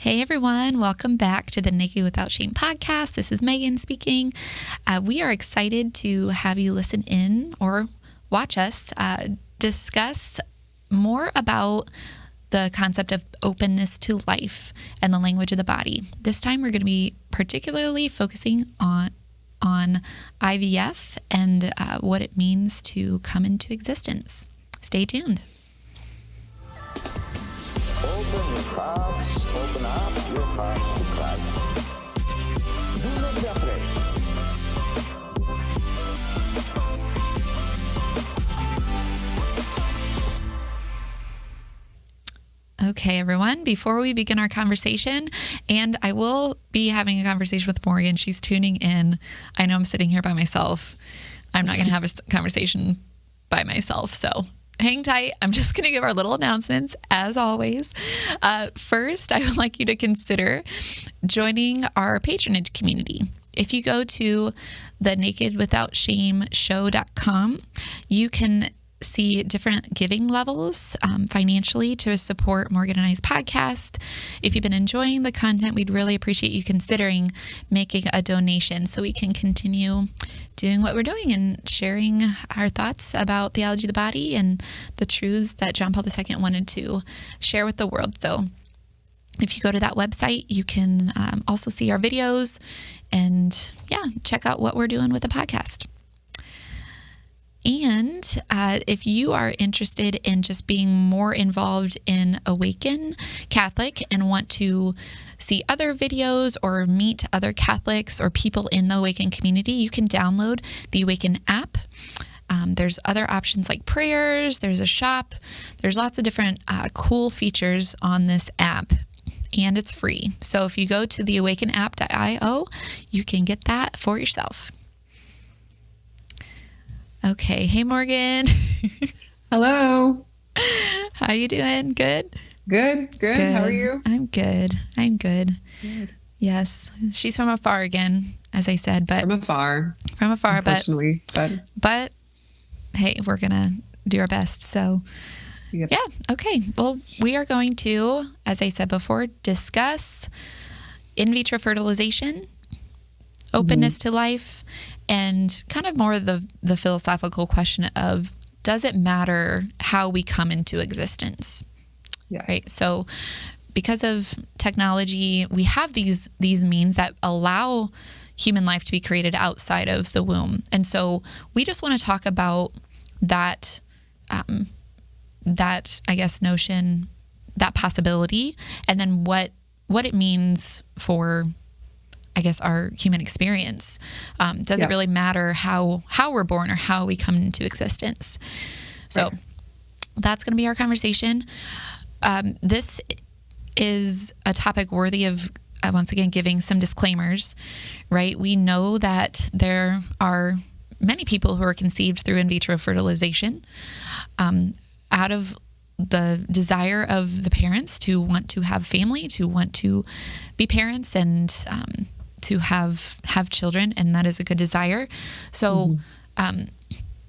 Hey everyone, welcome back to the Naked Without Shame podcast. This is Megan speaking. We are excited to have you listen in or watch us discuss more about the concept of openness to life and the language of the body. This time we're going to be particularly focusing on IVF and what it means to come into existence. Stay tuned. Open your hearts, open up your hearts to Christ. Do not be afraid. Okay, everyone, before we begin our conversation, and I will be having a conversation with Morgan. She's tuning in. I know I'm sitting here by myself. I'm not going to have a conversation by myself, so hang tight. I'm just going to give our little announcements as always. First, I would like you to consider joining our patronage community. If you go to the nakedwithoutshameshow.com, you can see different giving levels financially to support Morgan and I's podcast. If you've been enjoying the content, we'd really appreciate you considering making a donation so we can continue doing what we're doing and sharing our thoughts about theology of the body and the truths that John Paul II wanted to share with the world. So if you go to that website, you can also see our videos and check out what we're doing with the podcast. And if you are interested in just being more involved in Awaken Catholic and want to see other videos or meet other Catholics or people in the Awaken community, you can download the Awaken app. There's other options like prayers, there's a shop, there's lots of different cool features on this app, and it's free. So if you go to the awakenapp.io, you can get that for yourself. Okay. Hey, Morgan. Hello. How you doing? Good? Good. How are you? I'm good. Good. Yes. She's from afar again, as I said, but From afar, unfortunately, but hey, we're going to do our best. So yep. yeah. Okay. Well, we are going to, as I said before, discuss in vitro fertilization, openness to life, and kind of more the philosophical question of, does it matter how we come into existence? Yes. Right. So because of technology, we have these means that allow human life to be created outside of the womb. And so we just want to talk about that I guess notion, that possibility, and then what it means for, I guess, our human experience. Does it really matter how we're born or how we come into existence? So that's going to be our conversation. This is a topic worthy of, once again, giving some disclaimers, right? We know that there are many people who are conceived through in vitro fertilization out of the desire of the parents to want to have family, to want to be parents, and to have children, and that is a good desire. So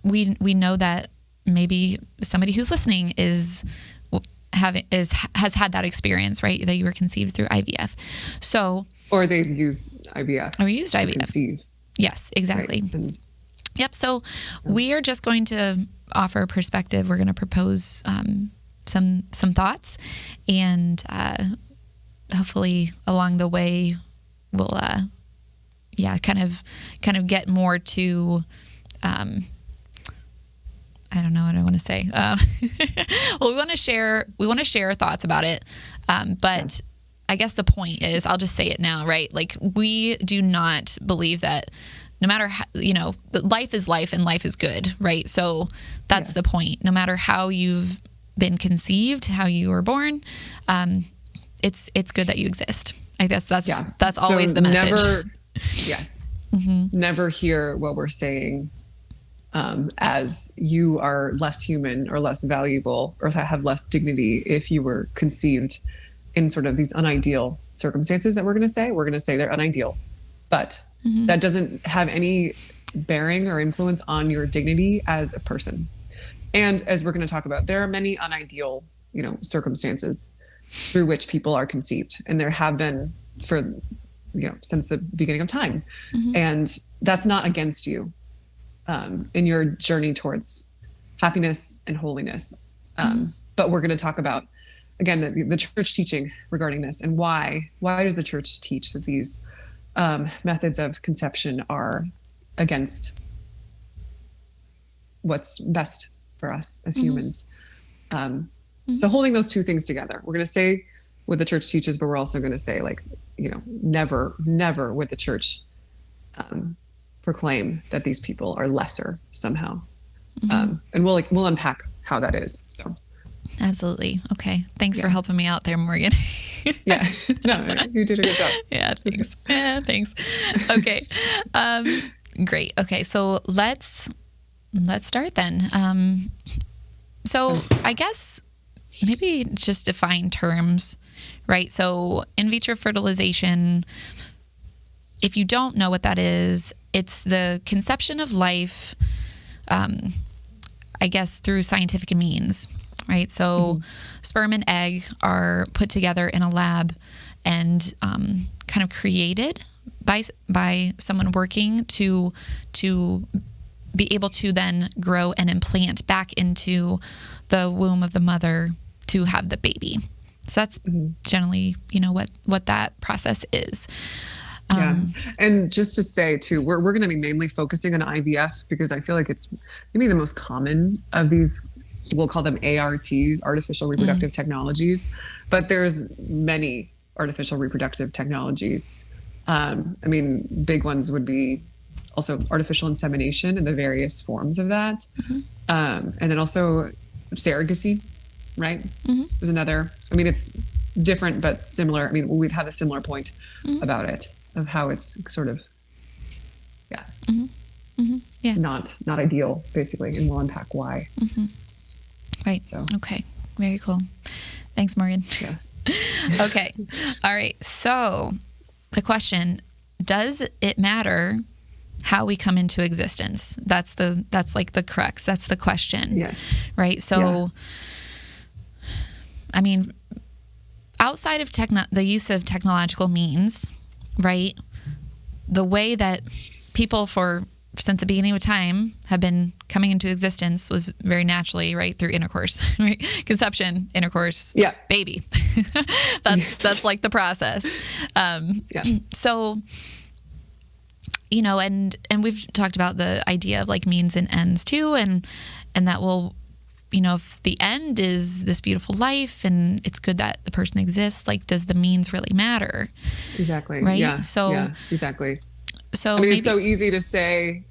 we know that maybe somebody who's listening has had that experience, right? That you were conceived through IVF. So or they've used IVF. Or used IVF. Conceive. Yes, exactly. Right. Yep. So we are just going to offer a perspective. We're going to propose some thoughts, and hopefully along the way we'll kind of get more to I don't know what I want to say. Well, we want to share our thoughts about it, but I guess the point is, I'll just say it now, right? Like, we do not believe that no matter how, life is life and life is good, right? So that's the point. No matter how you've been conceived, how you were born, it's good that you exist. I guess that's so always the message. Never hear what we're saying as you are less human or less valuable or have less dignity if you were conceived in sort of these unideal circumstances that we're going to say. We're going to say they're unideal, but that doesn't have any bearing or influence on your dignity as a person. And as we're going to talk about, there are many unideal, circumstances through which people are conceived. And there have been for, since the beginning of time. And that's not against you in your journey towards happiness and holiness. But we're going to talk about, again, the church teaching regarding this, and why does the church teach that these methods of conception are against what's best for us as humans. So holding those two things together, we're going to say what the church teaches, but we're also going to say, like, never would the church proclaim that these people are lesser somehow. And we'll unpack how that is. So. Absolutely. Okay. Thanks for helping me out there, Morgan. Yeah. No, you did a good job. Yeah. Thanks. Thanks. Okay. Great. Okay. So let's start then. So I guess maybe just define terms, right? So in vitro fertilization, if you don't know what that is, it's the conception of life, I guess, through scientific means, right? So sperm and egg are put together in a lab and kind of created by someone working to be able to then grow and implant back into the womb of the mother to have the baby. So that's generally, what that process is. And just to say too, we're going to be mainly focusing on IVF because I feel like it's maybe the most common of these, we'll call them ARTs, artificial reproductive technologies, but there's many artificial reproductive technologies. Big ones would be also artificial insemination and the various forms of that. And then also surrogacy, right? There's another, it's different, but similar. We'd have a similar point about it, of how it's sort of, not ideal, basically. And we'll unpack why. Right. So. Okay. Very cool. Thanks, Morgan. Yeah. Okay. All right. So the question, does it matter how we come into existence? That's like the crux. That's the question. Yes. Right. So, outside of the use of technological means, right? The way that people since the beginning of time have been coming into existence was very naturally, right? Through intercourse, right? Conception, intercourse, baby. That's like the process. So, and we've talked about the idea of like means and ends too. And that will, if the end is this beautiful life and it's good that the person exists, like, does the means really matter? Exactly. Right. Yeah. So, exactly. So it's so easy to say,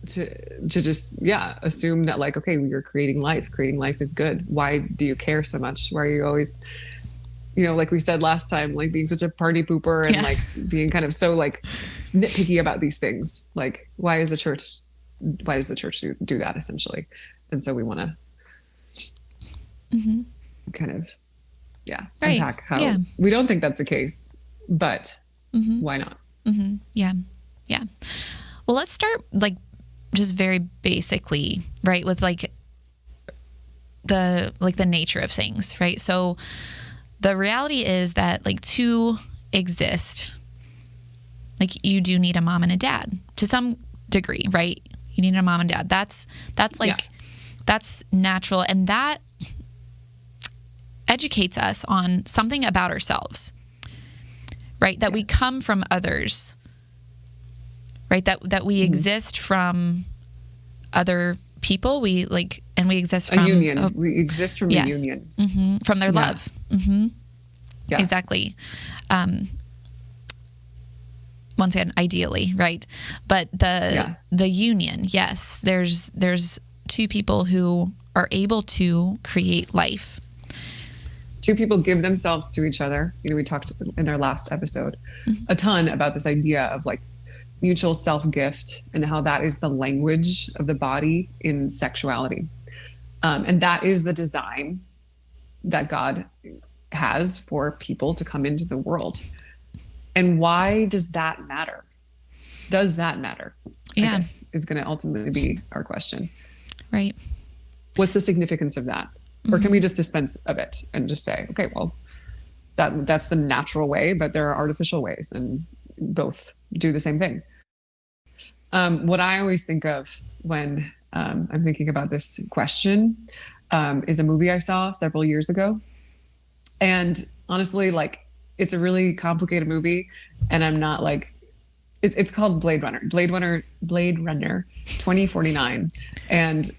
to just, assume that, like, okay, you're creating life is good. Why do you care so much? Why are you always, like we said last time, like being such a party pooper and like being kind of so like nitpicky about these things? Like, why does the church do that essentially? And so we want to kind of, unpack how we don't think that's the case, but why not? Yeah. Well, let's start like just very basically, right, with like the nature of things, right? So the reality is that, like, to exist, like, you do need a mom and a dad to some degree, right? You need a mom and dad. That's like that's natural, and that educates us on something about ourselves, right? That we come from others, right? That we exist from other people. We exist from a union. We exist from a union. From their love. Yeah. Exactly. Once again, ideally, right? But the union, yes, there's two people who are able to create life. Two people give themselves to each other. We talked in our last episode a ton about this idea of like mutual self-gift and how that is the language of the body in sexuality. And that is the design that God has for people to come into the world. And why does that matter? Does that matter? I guess is going to ultimately be our question. Right. What's the significance of that? Or can we just dispense of it and just say, okay, well, that's the natural way, but there are artificial ways, and both do the same thing. What I always think of when I'm thinking about this question is a movie I saw several years ago. And honestly, like, it's a really complicated movie, and I'm not like, it's called Blade Runner 2049. And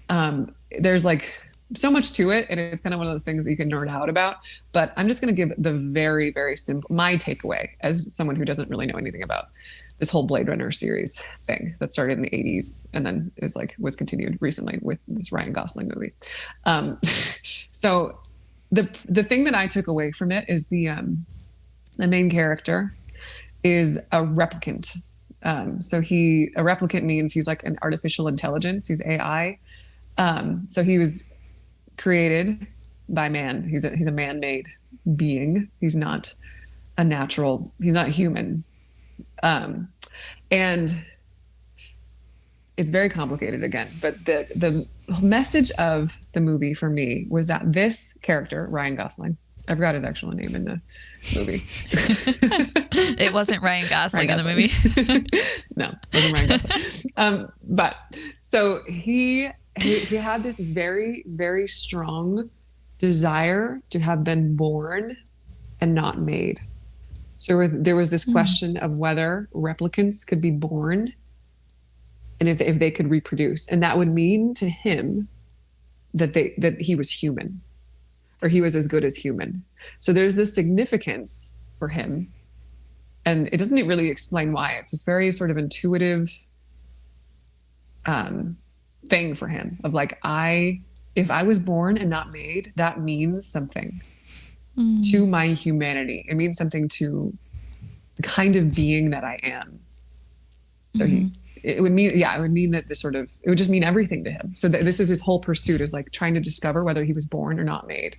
there's like so much to it, and it's kind of one of those things that you can nerd out about, but I'm just going to give the very, very simple, my takeaway as someone who doesn't really know anything about this whole Blade Runner series thing that started in the 80s and then was continued recently with this Ryan Gosling movie. So the thing that I took away from it is the main character is a replicant. So a replicant means he's like an artificial intelligence. He's AI. So he was created by man. He's a man-made being. He's not he's not human. And it's very complicated again, but the message of the movie for me was that this character, Ryan Gosling, I forgot his actual name in the movie. It wasn't Ryan Gosling in the movie. No, it wasn't Ryan Gosling. But so he had this very, very strong desire to have been born and not made. So there was this question of whether replicants could be born and if they could reproduce. And that would mean to him that he was human, or he was as good as human. So there's this significance for him. And it doesn't really explain why. It's this very sort of intuitive thing for him of like, if I was born and not made, that means something to my humanity. It means something to the kind of being that I am. So it would mean that it would just mean everything to him. So this is his whole pursuit, is like trying to discover whether he was born or not made,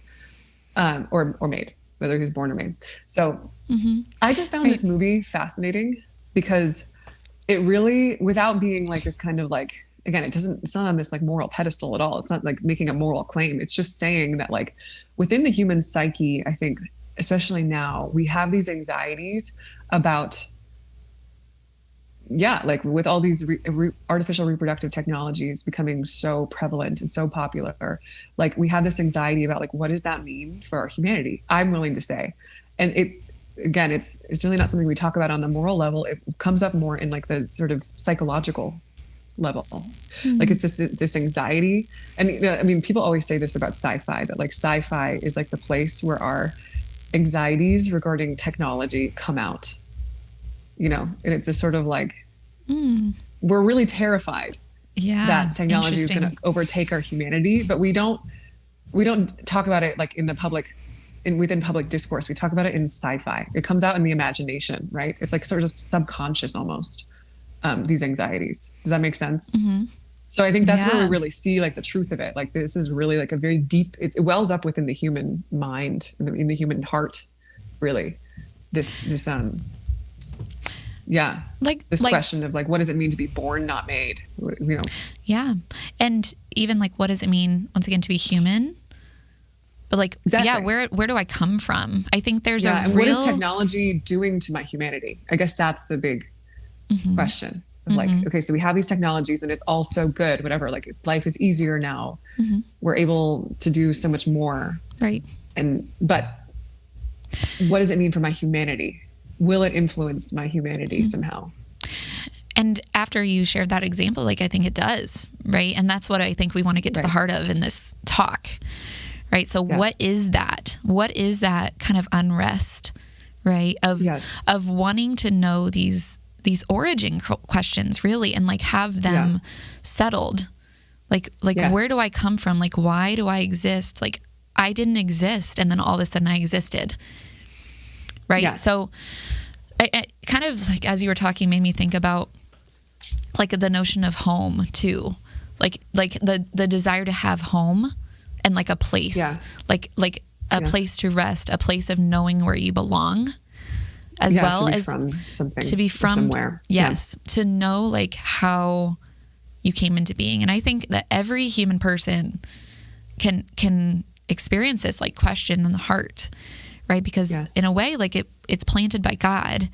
or made, whether he was born or made. So I just found this movie fascinating because it really, without being like this kind of like, again, it's not on this like moral pedestal at all. It's not like making a moral claim. It's just saying that like within the human psyche, I think, especially now, we have these anxieties about, like with all these artificial reproductive technologies becoming so prevalent and so popular, like we have this anxiety about like, what does that mean for our humanity? I'm willing to say. And it's really not something we talk about on the moral level. It comes up more in like the sort of psychological level. Like it's this anxiety. And I mean, people always say this about sci-fi, that like sci-fi is like the place where our anxieties regarding technology come out, and it's a sort of like, we're really terrified that technology is going to overtake our humanity, but we don't talk about it like in the public, within public discourse. We talk about it in sci-fi. It comes out in the imagination, right? It's like sort of subconscious almost. These anxieties. Does that make sense? So I think that's where we really see like the truth of it. Like this is really like a very deep, it wells up within the human mind, in the human heart, really. This question of like, what does it mean to be born, not made? Yeah. And even like, what does it mean, once again, to be human? But like, where do I come from? I think there's and what is technology doing to my humanity? I guess that's the big question of like, okay, so we have these technologies and it's all so good, whatever, like life is easier now. We're able to do so much more. Right. But what does it mean for my humanity? Will it influence my humanity somehow? And after you shared that example, like, I think it does, right? And that's what I think we want to get to the heart of in this talk, right? So what is that? What is that kind of unrest, right? Of wanting to know these origin questions, really, and like have them settled. Like where do I come from? Like, why do I exist? Like, I didn't exist, and then all of a sudden I existed. Right. Yeah. So I kind of like, as you were talking, made me think about like the notion of home too, like the desire to have home and like a place, like a place to rest, a place of knowing where you belong, as well as from something, to be from somewhere. Yes. To know like how you came into being. And I think that every human person can experience this like question in the heart, right? Because in a way, like it's planted by God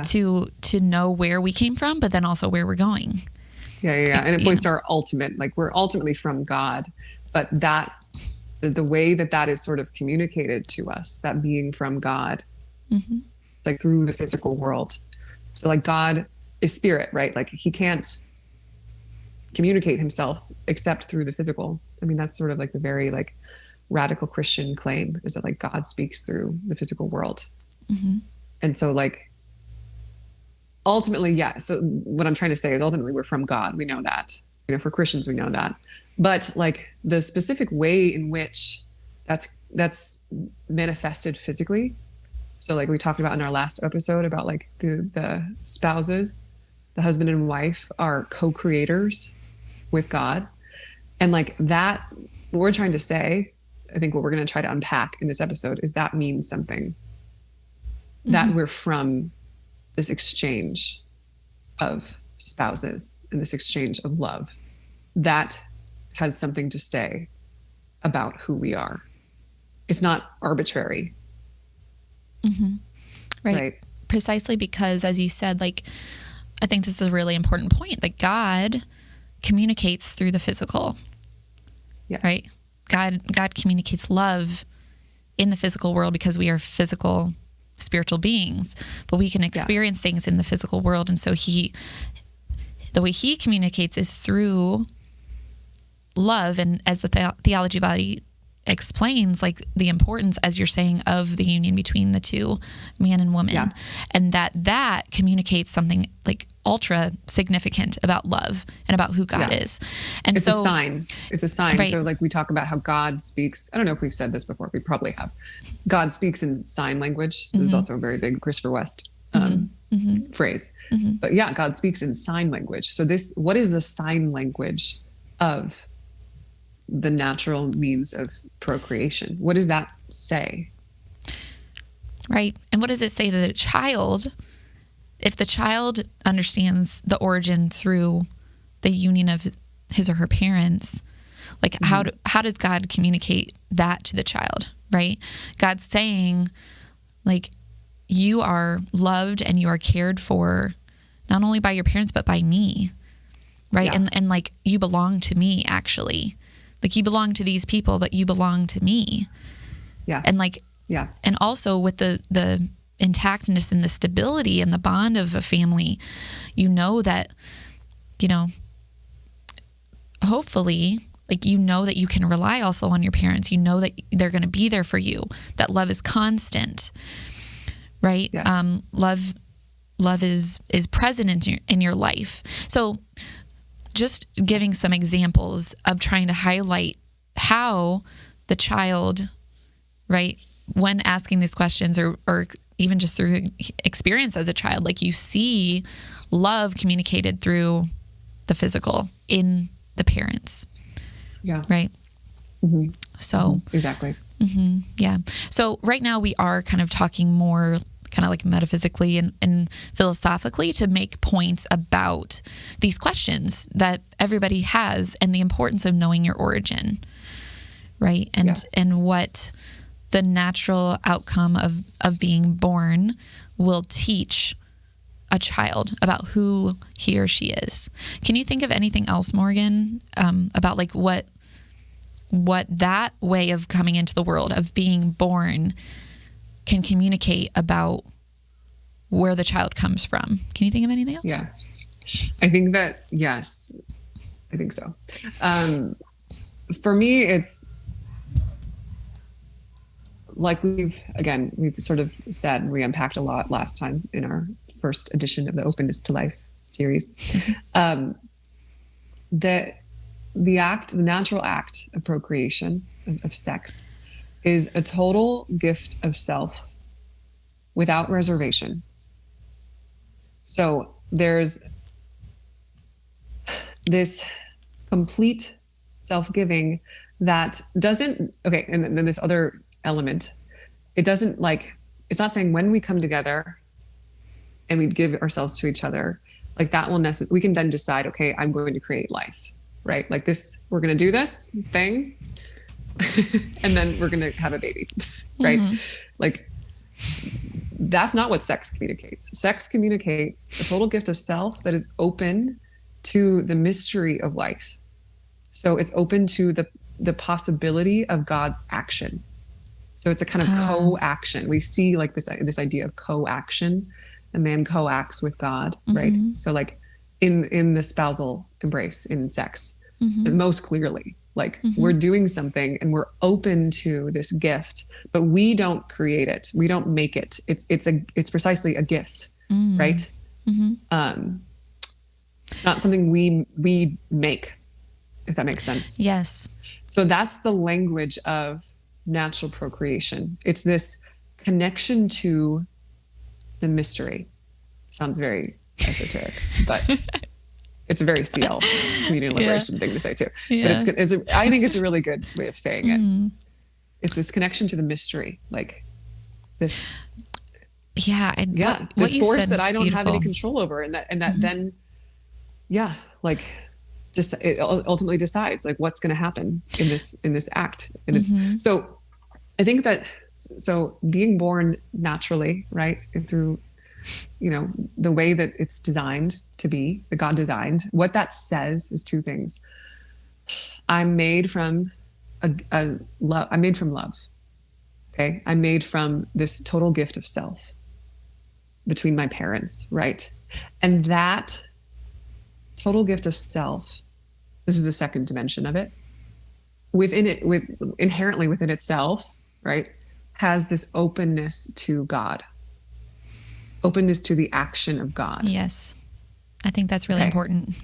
to know where we came from, but then also where we're going. Yeah. And it points to our ultimate, like we're ultimately from God, but that the way that is sort of communicated to us, that being from God, like through the physical world. So like God is spirit, right? Like he can't communicate himself except through the physical. I mean, that's sort of like the very like radical Christian claim, is that like God speaks through the physical world. And so like ultimately, so what I'm trying to say is ultimately we're from God. We know that, for Christians, we know that. But like the specific way in which that's manifested physically. So like we talked about in our last episode about like the spouses, the husband and wife are co-creators with God. And like that, what we're trying to say, I think what we're going to try to unpack in this episode is that means something, that we're from this exchange of spouses and this exchange of love that has something to say about who we are. It's not arbitrary. Right. Precisely because, as you said, like, I think this is a really important point, that God communicates through the physical. Yes. Right? God communicates love in the physical world because we are physical, spiritual beings, but we can experience things in the physical world. And so the way he communicates is through love. And as the theology body explains, like the importance, as you're saying, of the union between the two, man and woman, and that communicates something like ultra significant about love and about who God is. And it's a sign. Right. So like we talk about how God speaks. I don't know if we've said this before. We probably have. God speaks in sign language. This is also a very big Christopher West phrase. But God speaks in sign language. So what is the sign language of the natural means of procreation? What does that say? Right. And what does it say that a child, if the child understands the origin through the union of his or her parents, like how does God communicate that to the child, right? God's saying, like, you are loved and you are cared for not only by your parents, but by me, right? And like, you belong to me, actually. Like, you belong to these people, but you belong to me. And like, and also with the intactness and the stability and the bond of a family, that, hopefully, like, that you can rely also on your parents. That they're going to be there for you, that love is constant, right? Yes. Love is present in your life. So just giving some examples of trying to highlight how the child, right, when asking these questions or even just through experience as a child, like, you see love communicated through the physical in the parents. Right. So exactly. So right now we are kind of talking more kind of like metaphysically and philosophically to make points about these questions that everybody has and the importance of knowing your origin, right? And what the natural outcome of being born will teach a child about who he or she is. Can you think of anything else, Morgan, about like what that way of coming into the world, of being born, can communicate about where the child comes from? Can you think of anything else? Yeah, I think that, yes, I think so. For me, it's like we've sort of said, we unpacked a lot last time in our first edition of the Openness to Life series, that the natural act of procreation, of sex, is a total gift of self without reservation. So there's this complete self-giving that doesn't, and then this other element, it doesn't, like, it's not saying when we come together and we give ourselves to each other, like, that will we can then decide, okay, I'm going to create life, right? Like, this, we're going to do this thing, and then we're going to have a baby, right? Like, that's not what sex communicates. Sex communicates a total gift of self that is open to the mystery of life. So it's open to the possibility of God's action. So it's a kind of co-action. We see like this idea of co-action. A man co-acts with God, right? So like in the spousal embrace in sex, most clearly, like we're doing something and we're open to this gift, but we don't create it. We don't make it. It's precisely a gift, right? It's not something we make, if that makes sense. Yes. So that's the language of natural procreation. It's this connection to the mystery. Sounds very esoteric, but it's a very CL, community liberation thing to say too. But I think it's a really good way of saying it. It's this connection to the mystery, like this. This force that I don't have any control over, and that then, just it ultimately decides like what's going to happen in this act, and it's so. I think that being born naturally, right, and through, the way that it's designed to be, that God designed, what that says is two things. I'm made from love. I'm made from love. Okay. I'm made from this total gift of self between my parents. Right. And that total gift of self, this is the second dimension of it, inherently within itself, right, has this openness to God. Openness to the action of God. Yes. I think that's really important.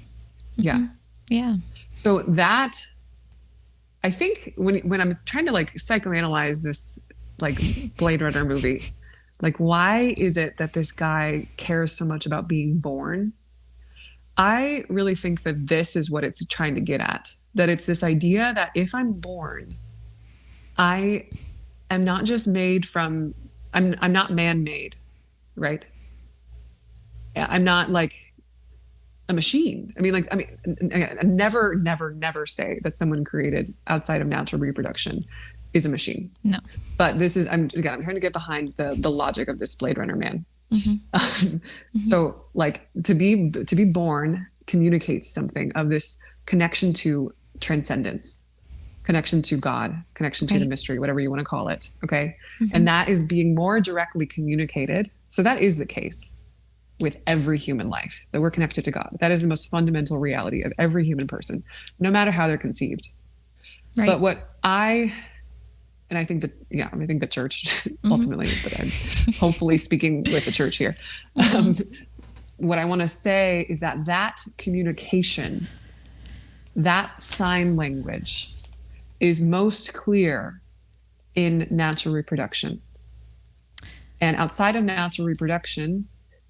Yeah. Yeah. So that, I think when I'm trying to like psychoanalyze this like Blade Runner movie, like why is it that this guy cares so much about being born? I really think that this is what it's trying to get at. That it's this idea that if I'm born, I am not just made from, I'm not man-made. Right. I'm not like a machine. I never say that someone created outside of natural reproduction is a machine. No. But this is, I'm trying to get behind the logic of this Blade Runner man. So like to be born communicates something of this connection to transcendence, connection to God, connection to the mystery, whatever you want to call it. Okay. And that is being more directly communicated. So that is the case with every human life, that we're connected to God. That is the most fundamental reality of every human person, no matter how they're conceived. Right. But I think the church ultimately, but I'm hopefully speaking with the church here. What I want to say is that communication, that sign language is most clear in natural reproduction. And outside of natural reproduction,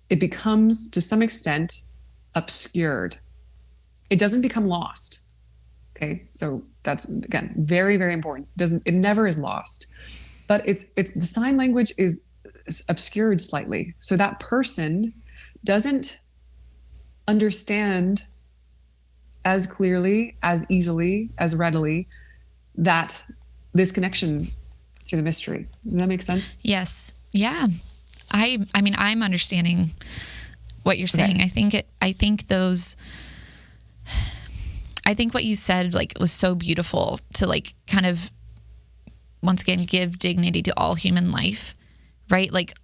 it becomes, to some extent, obscured. It doesn't become lost. Okay, so that's, again, very, very important. It never is lost. But it's the sign language is obscured slightly. So that person doesn't understand as clearly, as easily, as readily that this connection to the mystery. Does that make sense? Yes. Yeah. I mean, I'm understanding what you're saying. Okay. I think what you said like was so beautiful to like kind of once again give dignity to all human life, right? Like,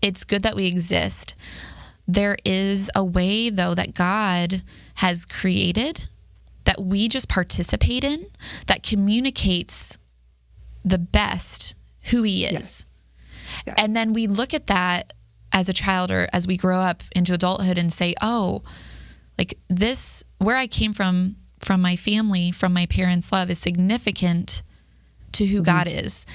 it's good that we exist. There is a way though that God has created that we just participate in that communicates the best who he is. Yes. And then we look at that as a child or as we grow up into adulthood and say, oh, like this, where I came from my family, from my parents' love is significant to who God is.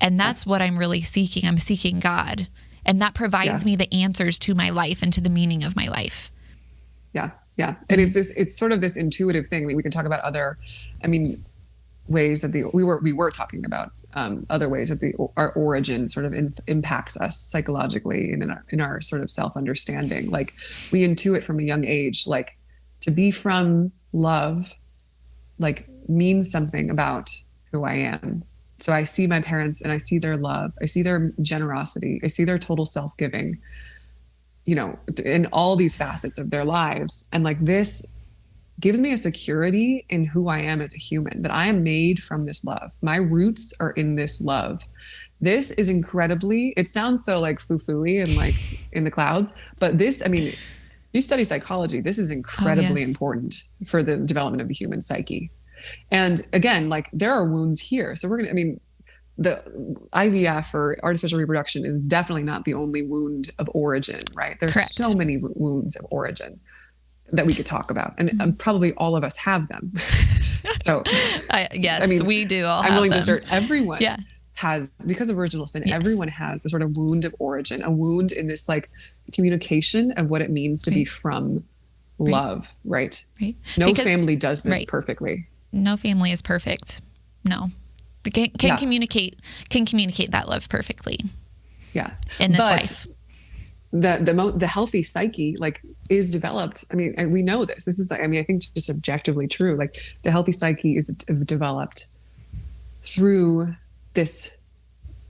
And that's what I'm really seeking. I'm seeking God. And that provides me the answers to my life and to the meaning of my life. Yeah. Yeah. And it's sort of this intuitive thing. I mean, we can talk about other, ways that we were talking about other ways that our origin sort of impacts us psychologically and in our sort of self-understanding. Like we intuit from a young age, like to be from love, like means something about who I am. So I see my parents and I see their love. I see their generosity. I see their total self-giving, in all these facets of their lives. And like this gives me a security in who I am as a human, that I am made from this love. My roots are in this love. This is incredibly, it sounds so like foo-fooey and like in the clouds, but this, I mean, you study psychology, this is incredibly important for the development of the human psyche. And again, like there are wounds here. So the IVF or artificial reproduction is definitely not the only wound of origin, right? There's Correct. so many wounds of origin that we could talk about. And probably all of us have them. So yes, we do all have I'm willing them. to assert everyone Yeah. has, because of original sin, Yes. everyone has a sort of wound of origin, a wound in this like communication of what it means to be from love, right? Right. No family does this perfectly. No family is perfect. No. Can communicate that love perfectly. Yeah. In this life. The healthy psyche like is developed. I mean, we know this. This is like, I think just objectively true. Like the healthy psyche is developed through these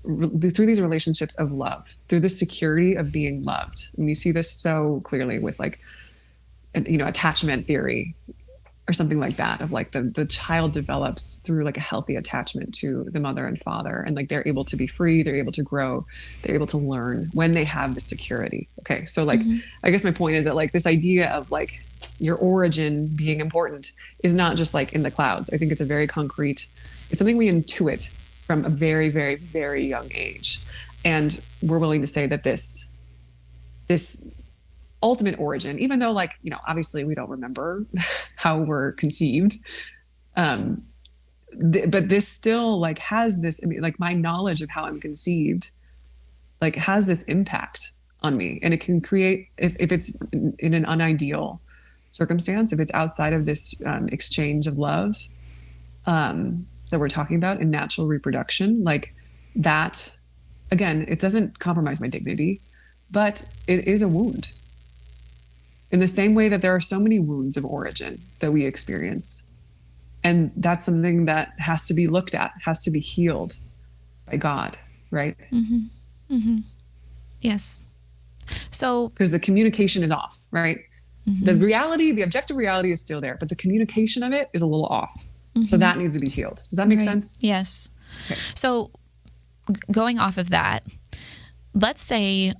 relationships of love, through the security of being loved. And you see this so clearly with like, attachment theory or something like that, of like the child develops through like a healthy attachment to the mother and father. And like, they're able to be free, they're able to grow, they're able to learn when they have the security. Okay. So like, I guess my point is that like this idea of like your origin being important is not just like in the clouds. I think it's a very concrete, it's something we intuit from a very, very, very young age. And we're willing to say that this ultimate origin, even though like, obviously we don't remember how we're conceived. But this still like has this, like my knowledge of how I'm conceived, like has this impact on me. And it can create, if it's in an unideal circumstance, if it's outside of this exchange of love that we're talking about in natural reproduction, like that, again, it doesn't compromise my dignity, but it is a wound. In the same way that there are so many wounds of origin that we experience. And that's something that has to be looked at, has to be healed by God, right? Mm-hmm. Mm-hmm. Yes. So, because the communication is off, right? Mm-hmm. The objective reality is still there, but the communication of it is a little off. Mm-hmm. So that needs to be healed. Does that make sense? Yes. Okay. So going off of that, let's say,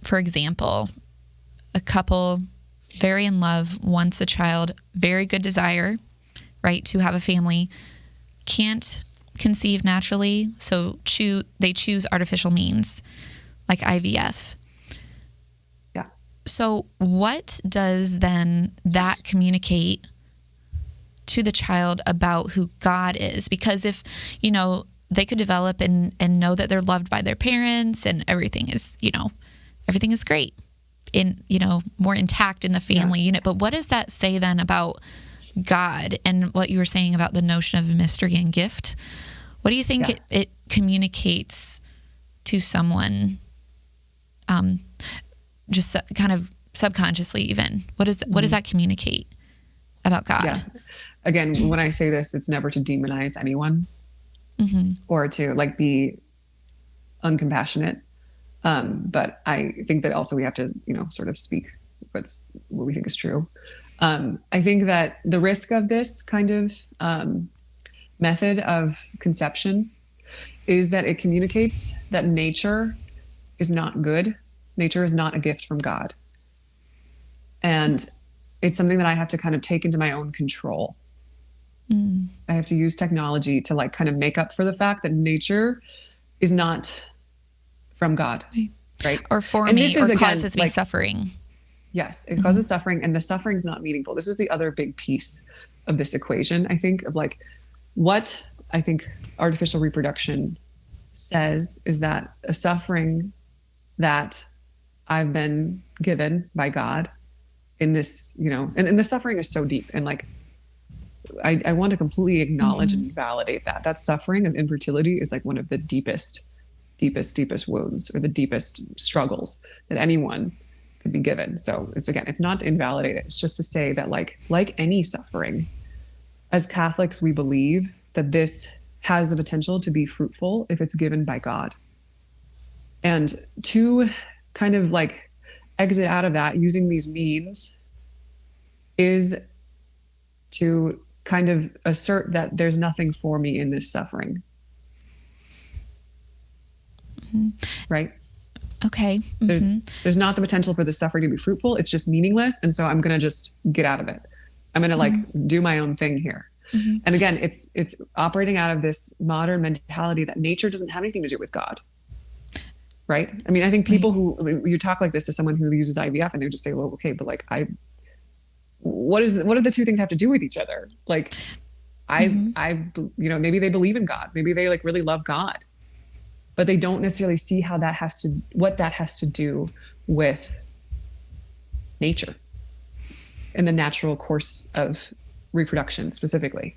for example, a couple very in love, wants a child, very good desire, right, to have a family, can't conceive naturally, so they choose artificial means like IVF. Yeah. So what does then that communicate to the child about who God is? Because if, they could develop and know that they're loved by their parents and everything is great, in more intact in the family unit, but what does that say then about God and what you were saying about the notion of mystery and gift? What do you think it communicates to someone, just kind of subconsciously even? What does that communicate about God? Yeah. Again, when I say this, it's never to demonize anyone or to like be uncompassionate. But I think that also we have to, sort of speak what we think is true. I think that the risk of this kind of method of conception is that it communicates that nature is not good. Nature is not a gift from God. And it's something that I have to kind of take into my own control. I have to use technology to like kind of make up for the fact that nature is not from God, right? Or causes me suffering. Yes, it causes suffering, and the suffering is not meaningful. This is the other big piece of this equation, I think, of like what I think artificial reproduction says is that a suffering that I've been given by God in this, and the suffering is so deep, and like I want to completely acknowledge and validate that suffering of infertility is like one of the deepest wounds or the deepest struggles that anyone could be given. So it's not to invalidate it. It's just to say that like any suffering, as Catholics, we believe that this has the potential to be fruitful if it's given by God. And to kind of like exit out of that using these means is to kind of assert that there's nothing for me in this suffering. Mm-hmm. Right? Okay. Mm-hmm. There's not the potential for the suffering to be fruitful. It's just meaningless. And so I'm going to just get out of it. I'm going to like do my own thing here. Mm-hmm. And again, it's operating out of this modern mentality that nature doesn't have anything to do with God. Right? I mean, I think people who, you talk like this to someone who uses IVF and they just say, well, okay, but like what do the two things have to do with each other? Like maybe they believe in God. Maybe they like really love God, but they don't necessarily see what that has to do with nature and the natural course of reproduction specifically.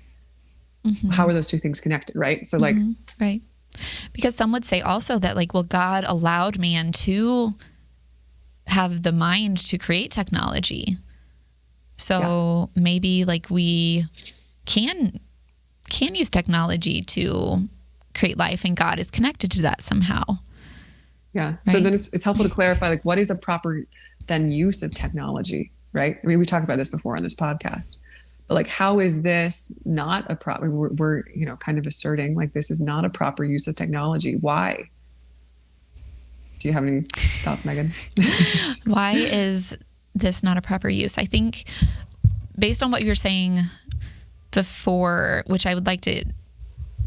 Mm-hmm. How are those two things connected? Right. So like, right. Because some would say also that like, well, God allowed man to have the mind to create technology. So maybe like we can use technology to create life, and God is connected to that somehow. Yeah. Right? So then it's helpful to clarify like what is a proper then use of technology, right? I mean, we talked about this before on this podcast, but like, how is this not a proper? We're kind of asserting like this is not a proper use of technology. Why? Do you have any thoughts, Megan? Why is this not a proper use? I think based on what you were saying before, which I would like to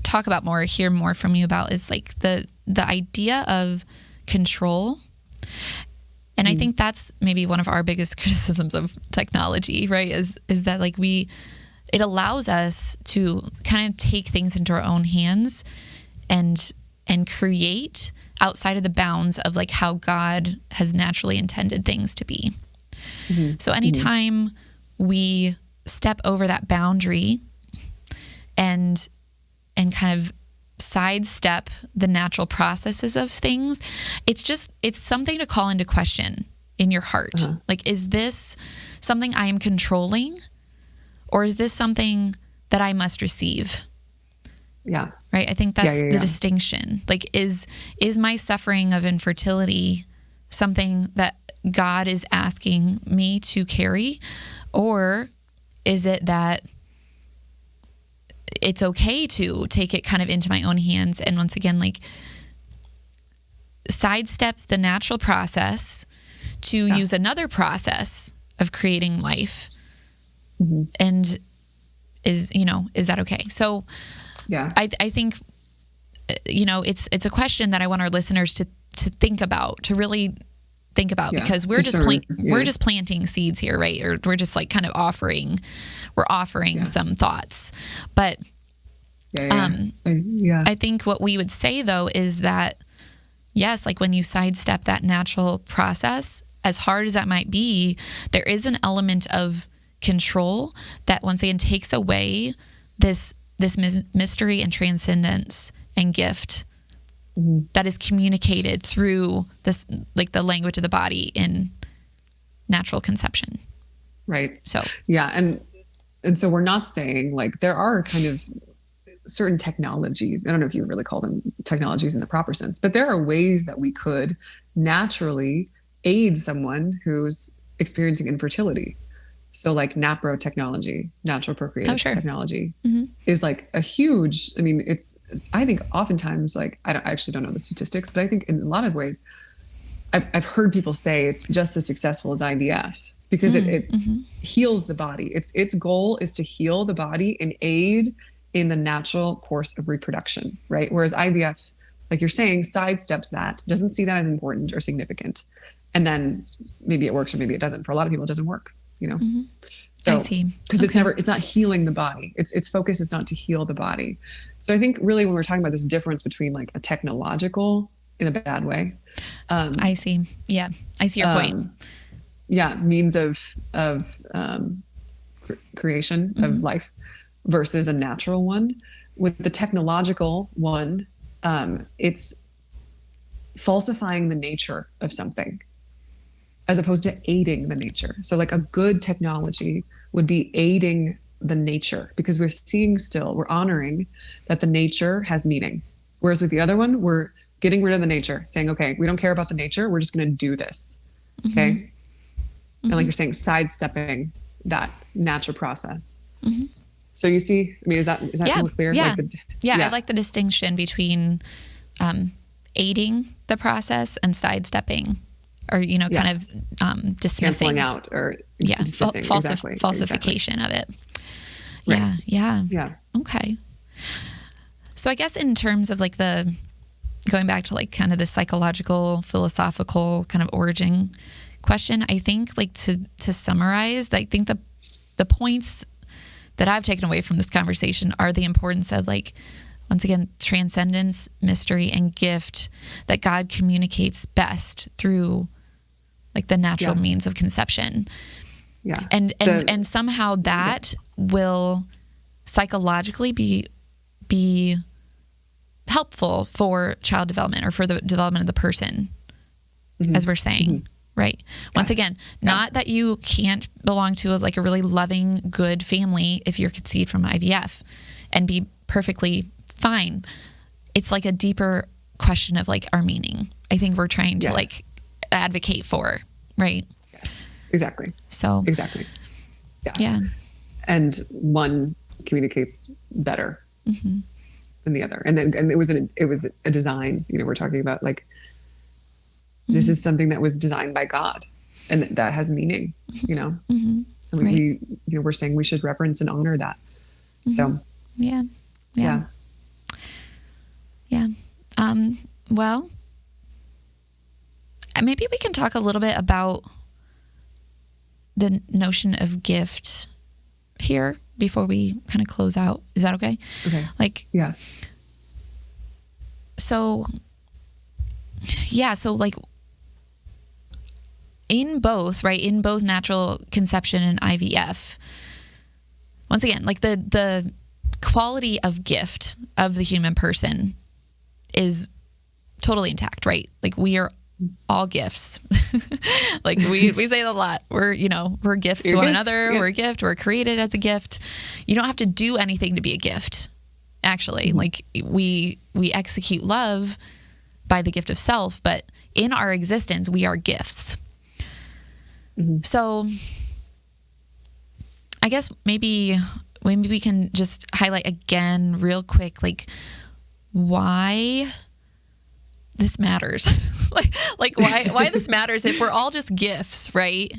talk about more, hear more from you about, is like the idea of control. And I think that's maybe one of our biggest criticisms of technology, right? Is that like it allows us to kind of take things into our own hands and create outside of the bounds of like how God has naturally intended things to be. Mm-hmm. So anytime we step over that boundary and kind of sidestep the natural processes of things, it's something to call into question in your heart. Uh-huh. Like, is this something I am controlling, or is this something that I must receive? Yeah. Right. I think that's the distinction. Like, is my suffering of infertility something that God is asking me to carry, or is it that it's okay to take it kind of into my own hands and once again, like, sidestep the natural process to use another process of creating life? Mm-hmm. And is that okay? So I think, it's a question that I want our listeners to think about, to really think about, because we're just planting seeds here, right? Or we're just like kind of offering some thoughts. But I think what we would say though is that, yes, like when you sidestep that natural process, as hard as that might be, there is an element of control that once again takes away this mystery and transcendence and gift that is communicated through this, like the language of the body in natural conception. Right. So, and so we're not saying like there are kind of certain technologies. I don't know if you really call them technologies in the proper sense, but there are ways that we could naturally aid someone who's experiencing infertility. So like NAPRO technology, natural procreative technology, is like a huge, I mean, I think oftentimes, like, I actually don't know the statistics, but I think in a lot of ways, I've heard people say it's just as successful as IVF because it heals the body. Its goal is to heal the body and aid in the natural course of reproduction, right? Whereas IVF, like you're saying, sidesteps that, doesn't see that as important or significant. And then maybe it works or maybe it doesn't. For a lot of people, it doesn't work. So I see. Because it's not healing the body. Its focus is not to heal the body. So I think really when we're talking about this difference between like a technological in a bad way. I see. Yeah. I see your point. Means of creation of life versus a natural one. With the technological one, it's falsifying the nature of something, as opposed to aiding the nature. So like a good technology would be aiding the nature, because we're honoring that the nature has meaning. Whereas with the other one, we're getting rid of the nature, saying, okay, we don't care about the nature. We're just going to do this. Okay. Mm-hmm. And like you're saying, sidestepping that natural process. Mm-hmm. So you see, I mean, is that clear? Yeah. Like I like the distinction between aiding the process and sidestepping, or, kind of dismissing. Canceling out or dismissing. Falsification of it. Right. Yeah. Okay. So I guess in terms of like going back to like kind of the psychological, philosophical kind of origin question, I think like to summarize, I think the points that I've taken away from this conversation are the importance of like, once again, transcendence, mystery, and gift that God communicates best through like the natural means of conception. Yeah. And somehow that will psychologically be helpful for child development or for the development of the person, as we're saying, right? Once again, not that you can't belong to a really loving, good family if you're conceived from IVF and be perfectly fine. It's like a deeper question of like our meaning. I think we're trying to like advocate for, right? Yes, exactly. So exactly. Yeah. And one communicates better than the other. And it was a design, we're talking about like, this is something that was designed by God and that has meaning, and we're saying we should reverence and honor that. So, yeah. Well, maybe we can talk a little bit about the notion of gift here before we kind of close out. Is that okay? Okay. So like in both natural conception and IVF, once again, like the quality of gift of the human person is totally intact, right? Like we are all gifts. Like we say it a lot. We're gifts to one another. Yeah. We're a gift. We're created as a gift. You don't have to do anything to be a gift. Actually, like we execute love by the gift of self, but in our existence, we are gifts. So I guess maybe we can just highlight again real quick, like why this matters. like why this matters if we're all just gifts, right?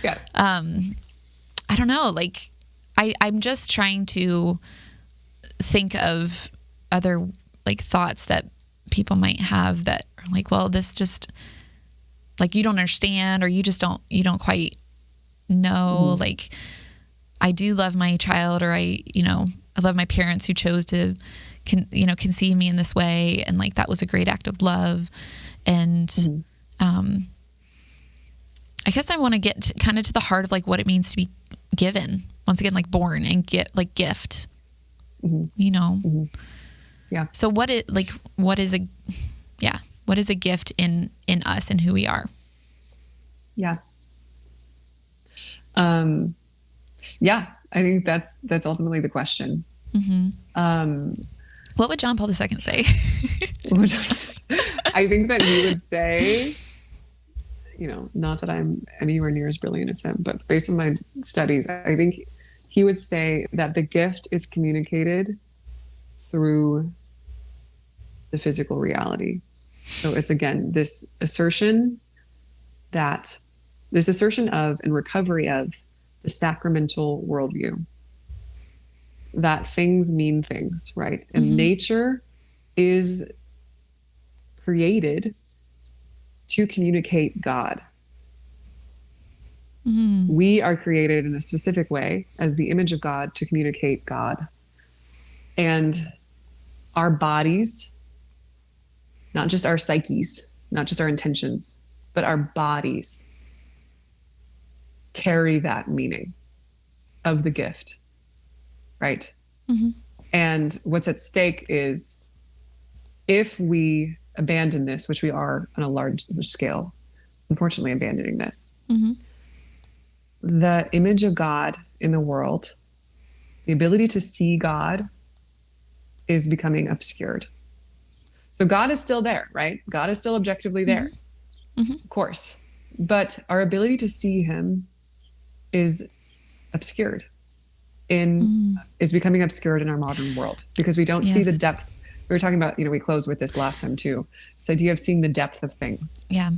Yeah. I don't know. Like I'm just trying to think of other like thoughts that people might have that are like, well, this just like you don't understand, or you don't quite know. Like I do love my child, or I love my parents who chose to conceive me in this way, and like that was a great act of love. And I guess I want to get kind of to the heart of like what it means to be given, once again, like born and get like gift. Yeah. So what is a gift in us and who we are? Yeah. I think that's ultimately the question. What would John Paul II say? I think that he would say, not that I'm anywhere near as brilliant as him, but based on my studies, I think he would say that the gift is communicated through the physical reality. So it's, again, this assertion of and recovery of the sacramental worldview, that things mean things, right? And nature is created to communicate God. We are created in a specific way as the image of God to communicate God. And our bodies, not just our psyches, not just our intentions, but our bodies carry that meaning of the gift, right? And what's at stake is if we abandon this, which we are on a large scale, unfortunately abandoning this, the image of God in the world The ability to see God is becoming obscured. So God is still there, right? God is still objectively there, of course. But our ability to see him is obscured is becoming obscured in our modern world because we don't see the depth. We were talking about, we closed with this last time too. This idea of seeing the depth of things. Yeah.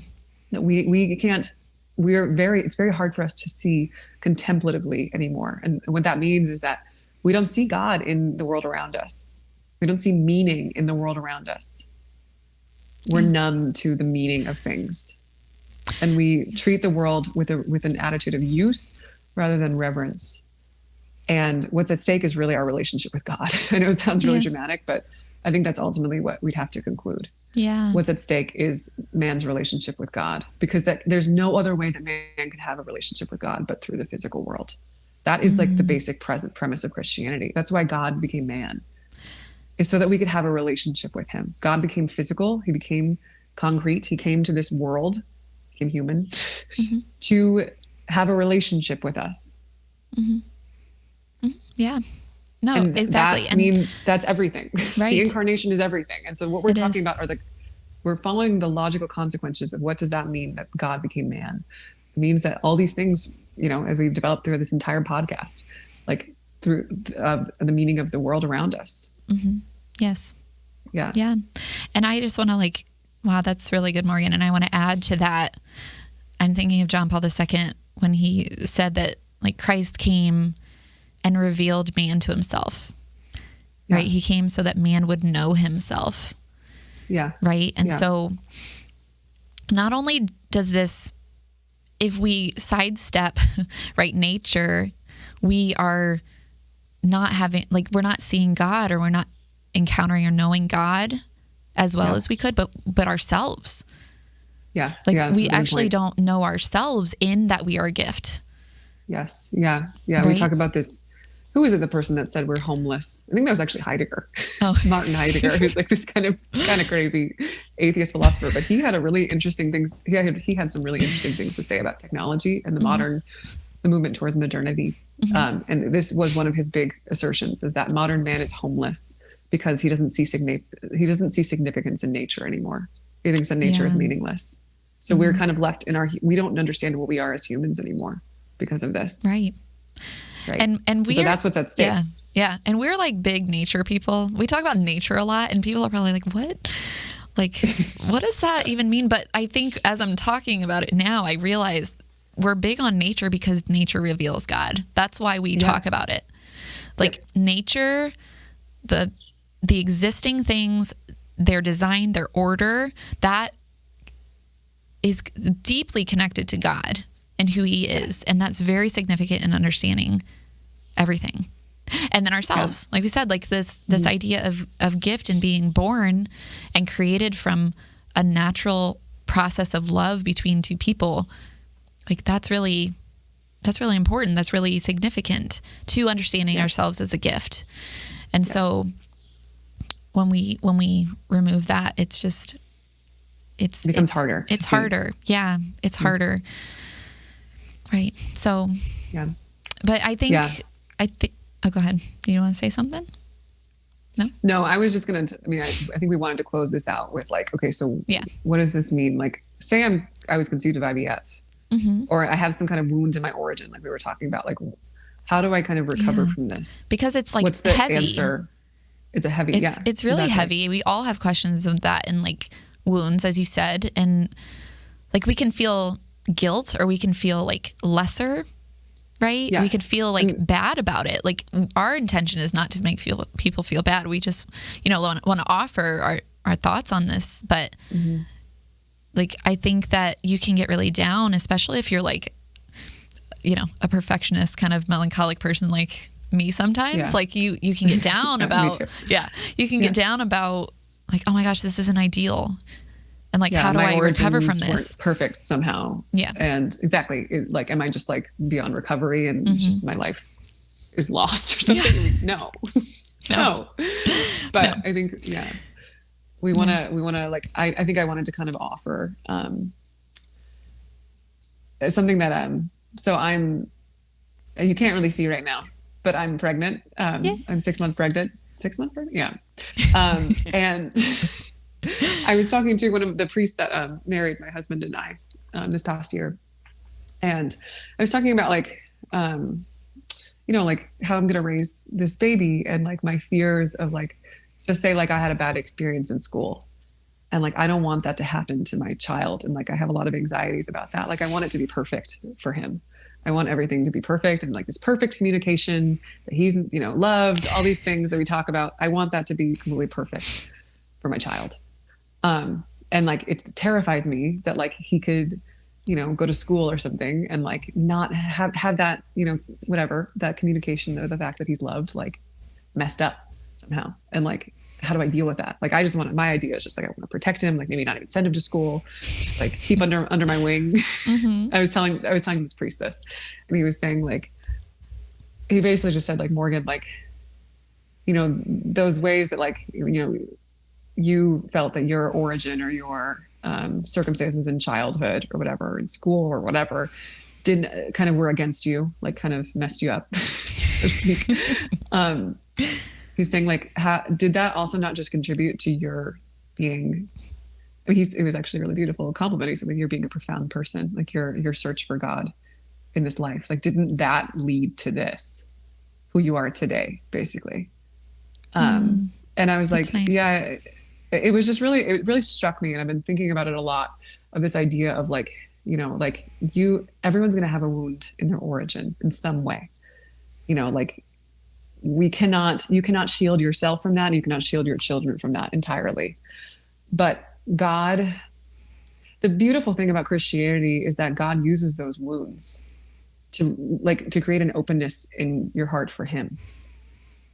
That we can't, it's very hard for us to see contemplatively anymore. And what that means is that we don't see God in the world around us. We don't see meaning in the world around us. We're numb to the meaning of things. And we treat the world with an attitude of use rather than reverence. And what's at stake is really our relationship with God. I know it sounds really dramatic, but I think that's ultimately what we'd have to conclude. Yeah. What's at stake is man's relationship with God, because there's no other way that man could have a relationship with God but through the physical world. That is like the basic premise of Christianity. That's why God became man, is so that we could have a relationship with him. God became physical. He became concrete. He came to this world, became human, to have a relationship with us. Yeah. No, and exactly. That's everything. Right. The incarnation is everything. And so what we're talking about we're following the logical consequences of what does that mean that God became man? It means that all these things, as we've developed through this entire podcast, like through the meaning of the world around us. Yes. Yeah. Yeah. And I just want to wow, that's really good, Morgan. And I want to add to that. I'm thinking of John Paul II when he said that Christ came and revealed man to himself, right? He came so that man would know himself. Yeah. Right. And so not only does this, if we sidestep, right, nature, we are not having, we're not seeing God, or we're not encountering or knowing God as well as we could, but ourselves. Yeah. We actually don't know ourselves in that we are a gift. Yes. Yeah. Yeah. Right? We talk about this. Who was it? The person that said we're homeless? I think that was actually Heidegger. Martin Heidegger, who's this kind of crazy atheist philosopher, but he had a really interesting things. He had some really interesting things to say about technology and the movement towards modernity. And this was one of his big assertions: is that modern man is homeless because he doesn't see significance in nature anymore. He thinks that nature is meaningless. So we're kind of left we don't understand what we are as humans anymore because of this. Right. Right. And so that's what's at stake. Yeah. And we're big nature people. We talk about nature a lot, and people are probably like, what? What does that even mean? But I think as I'm talking about it now, I realize we're big on nature because nature reveals God. That's why we talk about it. Nature, the existing things, their design, their order, that is deeply connected to God and who he is. And that's very significant in understanding everything. And then ourselves, like we said, this idea of gift and being born and created from a natural process of love between two people. That's really important. That's really significant to understanding ourselves as a gift. And so when we remove that, it becomes harder. It's harder. Yeah. It's harder. Right. So, but I think, oh, go ahead. Do you want to say something? No, I was just going to, I think we wanted to close this out with okay, so what does this mean? Say I was conceived of IVF, or I have some kind of wound in my origin, like we were talking about, how do I kind of recover from this? Because it's what's the heavy. answer? It's a heavy, It's really heavy. We all have questions of that and wounds, as you said. And we can feel guilt, or we can feel lesser, right? Yes. We could feel bad about it. Our intention is not to make people feel bad. We just, want to offer our thoughts on this. But I think that you can get really down, especially if you're a perfectionist kind of melancholic person like me sometimes. You can get down about, you can get down about oh my gosh, this isn't ideal. And how do I recover from this? Perfect somehow. Yeah. And exactly. Am I just beyond recovery and it's just my life is lost or something? No. No. But I think, we want to, I think I wanted to kind of offer something that, so you can't really see right now, but I'm pregnant. I'm 6 months pregnant. 6 months pregnant? Yeah. And I was talking to one of the priests that married my husband and I this past year. And I was talking about like, like how I'm going to raise this baby and like my fears of like, so say like I had a bad experience in school and like, I don't want that to happen to my child. And like, I have a lot of anxieties about that. Like I want it to be perfect for him. I want everything to be perfect and like this perfect communication that he's, loved, all these things that we talk about. I want that to be completely perfect for my child. And like, it terrifies me that like he could, go to school or something and like not have that, whatever, that communication or the fact that he's loved, like messed up somehow. And like, how do I deal with that? Like, I just want, my idea is just like, I want to protect him, like maybe not even send him to school, just like keep under my wing. Mm-hmm. I was telling this priest this, and he was saying like, he basically just said like, Morgan, like, those ways that like, you felt that your origin or your circumstances in childhood or whatever, in school or whatever, didn't kind of were against you, like kind of messed you up, so to speak. He's saying like, did that also not just contribute to your being? I mean, it was actually a really beautiful compliment. He said like, you're being a profound person, like your search for God in this life. Like, didn't that lead to this, who you are today, basically? And I was like, nice. Yeah. It was just really, it really struck me. And I've been thinking about it a lot, of this idea of like, like everyone's going to have a wound in their origin in some way, like you cannot shield yourself from that. And you cannot shield your children from that entirely. But God, the beautiful thing about Christianity is that God uses those wounds to create an openness in your heart for him.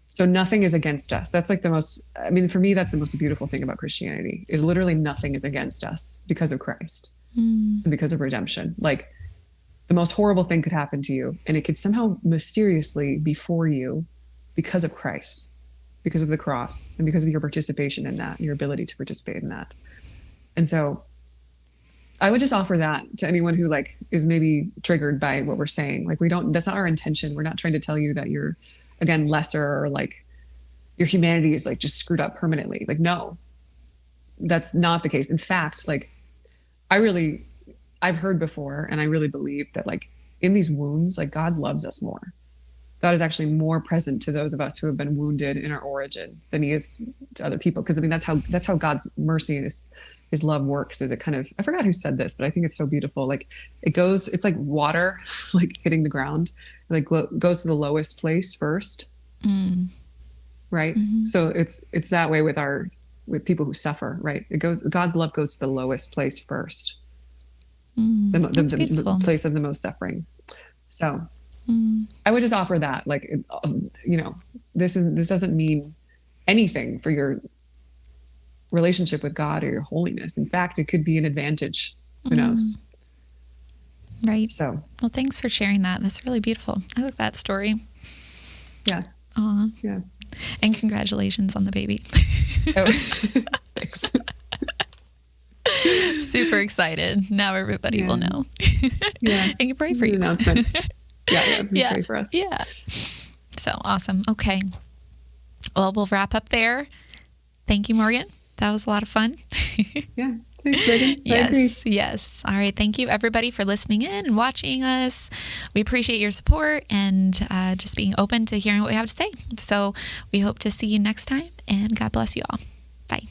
So nothing is against us. That's like for me, that's the most beautiful thing about Christianity, is literally nothing is against us because of Christ and because of redemption. Like the most horrible thing could happen to you and it could somehow mysteriously be for you because of Christ, because of the cross and because of your participation in that, your ability to participate in that. And so I would just offer that to anyone who like is maybe triggered by what we're saying. Like that's not our intention. We're not trying to tell you that you're, again, lesser or like your humanity is like just screwed up permanently. Like, no, that's not the case. In fact, like I've heard before, and I really believe that like in these wounds, like God loves us more. God is actually more present to those of us who have been wounded in our origin than he is to other people. Cause I mean, that's how God's mercy and his love works, is it kind of, I forgot who said this, but I think it's so beautiful. Like it's like water, like hitting the ground, like goes to the lowest place first. Right. Mm-hmm. So it's that way with people who suffer, right? God's love goes to the lowest place first. The place of the most suffering. So I would just offer that, like, this doesn't mean anything for your relationship with God or your holiness. In fact, it could be an advantage. Who knows? Right. So, well, thanks for sharing that. That's really beautiful. I like that story. Yeah. Aw. Yeah. And congratulations on the baby. Oh, thanks. Super excited. Now everybody will know. Yeah. And you pray for you. Announcement. Yeah. Please pray for us. Yeah. So awesome. Okay. Well, we'll wrap up there. Thank you, Morgan. That was a lot of fun. Yeah. Thanks, Megan. Yes. All right. Thank you, everybody, for listening in and watching us. We appreciate your support and just being open to hearing what we have to say. So we hope to see you next time, and God bless you all. Bye.